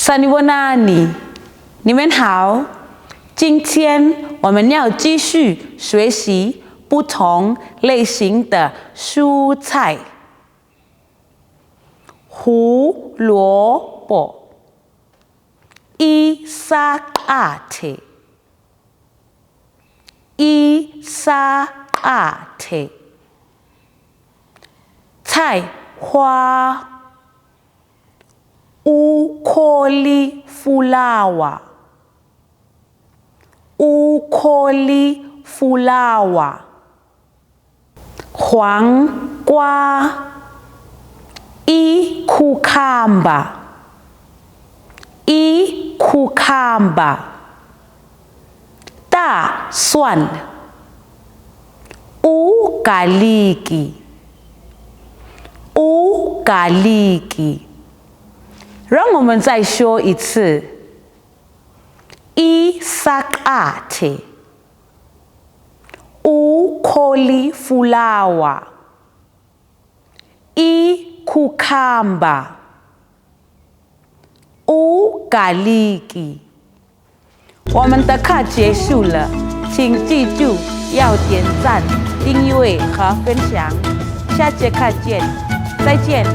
Saniwanani，你们好。今天我们要继续学习不同类型的蔬菜。胡萝卜 ，isagate， 菜花。cauliflower， 黄瓜 cucumber， 大蒜 garlic， 让我们再说一次 isagate， cauliflower， cucumber， garlic。我们的课结束了，请记住要点赞、订阅和分享。下节课见，再见。